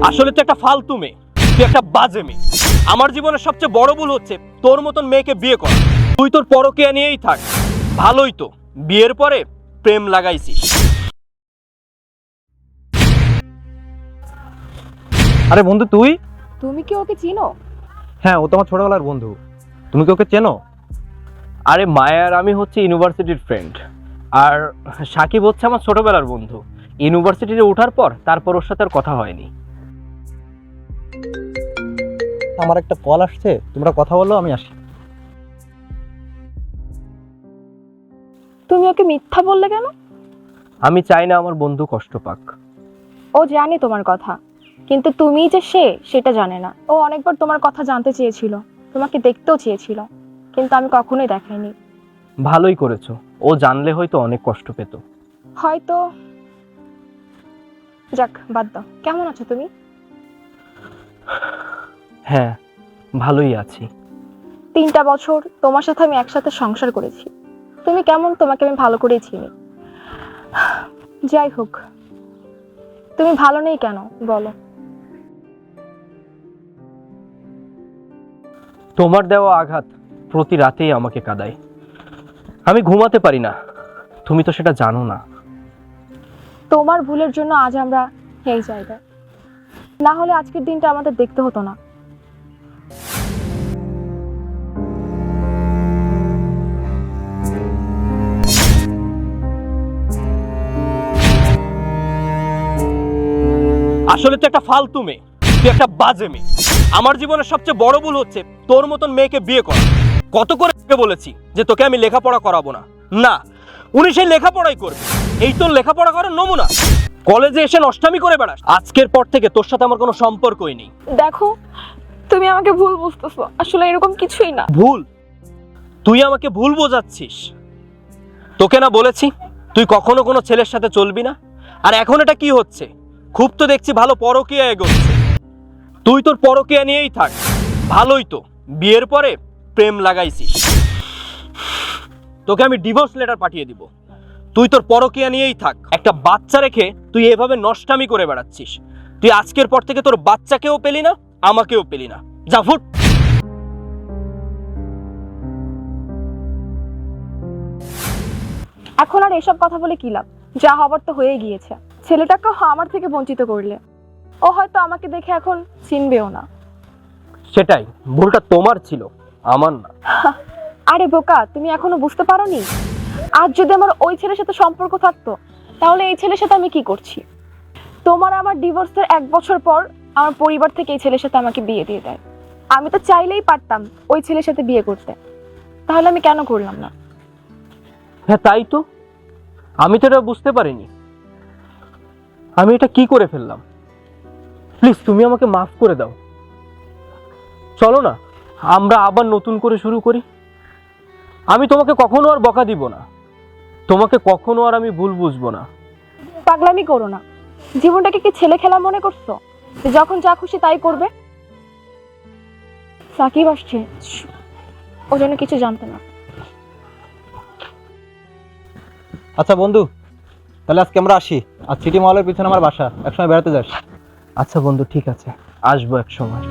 আসলে তুই একটা ফালতু মেয়ে, তুই একটা বাজে মেয়ে। আমার জীবনের সবচেয়ে বড় ভুল হচ্ছে তোর মতন মেয়েকে বিয়ে করা। তুই তোর পরকীয়া নিয়েই থাক, ভালোই তো। বিয়ের পরে প্রেম লাগাইছিস। আরে বন্ধু তুই? তুমি কি ওকে চিনো? হ্যাঁ, ও তো আমার ছোটবেলার বন্ধু। তুমি কি ওকে চেনো? আরে মায়ার আমি হচ্ছে ইউনিভার্সিটির ফ্রেন্ড, আর সাকিব হচ্ছে আমার ছোটবেলার বন্ধু। ইউনিভার্সিটিতে ওঠার পর তারপর ওর সাথে আর কথা হয়নি। আমার একটা কল আসছে, তোমরা কথা বলো, আমি আসি। তুমি ওকে মিথ্যা বললে কেন? আমি চাই না আমার বন্ধু কষ্ট পাক। ও জানে তোমার কথা, কিন্তু তুমি যে সেটা জানে না। ও অনেকবার তোমার কথা জানতে চেয়েছিল, তোমাকে দেখতেও চেয়েছিল, কিন্তু আমি কখনোই দেখাইনি। ভালোই করেছো, ও জানলে হয়তো অনেক কষ্ট পেত। হয়তো। যাক, বাদ দাও। কেমন আছো তুমি? হ্যাঁ, ভালোই আছি। 3টা বছর তোমার সাথে আমি একসাথে সংসার করেছি। তুমি কেমন তোমাকে আমি ভালো করেই চিনি। যাই হোক, তুমি ভালো নেই কেন বলো? তোমার দেওয়া আঘাত প্রতি রাতেই আমাকে কাঁদায়। আমি ঘুমাতে পারি না, তুমি তো সেটা জানো না। তোমার ভুলের জন্য আজ আমরা এই জায়গায়, না হলে আজকের দিনটা আমাদের দেখতে হতো না। আসলে তুই একটা ফালতু মেয়ে, তুই একটা বাজে মেয়ে। আমার জীবনের সবচেয়ে বড় ভুল হচ্ছে তোর মতন মেয়েকে বিয়ে করা। কত করে বলেছি যে তোকে আমি লেখাপড়া করাবো না, না উনি সেই লেখাপড়াই করবে। এই তোর লেখাপড়া করার নমুনা। কলেজে এসে নষ্টামি করে বেড়াস। আজকের পর থেকে তোর সাথে আমার কোনো সম্পর্কই নেই। দেখো, তুমি আমাকে ভুল বুঝতেছো, আসলে এরকম কিছুই না। ভুল? তুই আমাকে ভুল বোঝাচ্ছিস। তোকে না বলেছি তুই কখনো কোনো ছেলের সাথে চলবি না? আর এখন এটা কি হচ্ছে? খুব তো দেখছি ভালো পরকীয়া এগোচ্ছে। তুই তোর পরকীয়া নিয়েই থাক, ভালোই তো। বিয়ের পরে প্রেম লাগাইছিস। তোকে আমি ডিভোর্স লেটার পাঠিয়ে দিব। তুই তোর পরকীয়া নিয়েই থাক। একটা বাচ্চা রেখে তুই এভাবে নষ্টামি করে বেড়াচ্ছিস। তুই আজকের পর থেকে তোর বাচ্চাকেও পেলি না, আমাকেও পেলি না। যা ফুট। এখন আর এসব কথা বলে কি লাভ? যা হবার তো হয়ে গিয়েছে। ছেলেটাকে আমার থেকে বঞ্চিত করলে, ও হয়তো আমাকে দেখে এখন চিনবেও না। সেটাই, ভুলটা তোমার ছিল, আমার না। আরে বোকা, তুমি এখনো বুঝতে পারোনি? আজ যদি আমার ওই ছেলের সাথে সম্পর্ক থাকতো, তাহলে এই ছেলের সাথে আমি কি করছি? তোমার আমার ডিভোর্সের 1 বছর পর আমার পরিবার থেকে এই ছেলের সাথে আমাকে বিয়ে দিয়ে দেয়। আমি তো চাইলেই পারতাম ওই ছেলের সাথে বিয়ে করতে, তাহলে আমি কেন করলাম না? হ্যাঁ তাই তো, আমি তো এটা বুঝতে পারিনি। আমি এটা কি করে ফেললাম? প্লিজ তুমি আমাকে মাফ করে দাও। চলো না, আমরা আবার নতুন করে শুরু করি। আমি তোমাকে কখনো আর বকা দিব না, তোমাকে কখনো আর আমি ভুল বুঝবো না। পাগলামি করো না। জীবনটাকে কি ছেলে খেলা মনে করছো, যে যখন যা খুশি তাই করবে? সাকিব আসছে, ও যেন কিছু জানতে না। আচ্ছা বন্ধু, তাহলে আজকে আমরা আসি। আর সিটি মলের পিছনে আমার বাসা, একসময় বেড়াতে যাস। আচ্ছা বন্ধু, ঠিক আছে, আসবো এক সময়।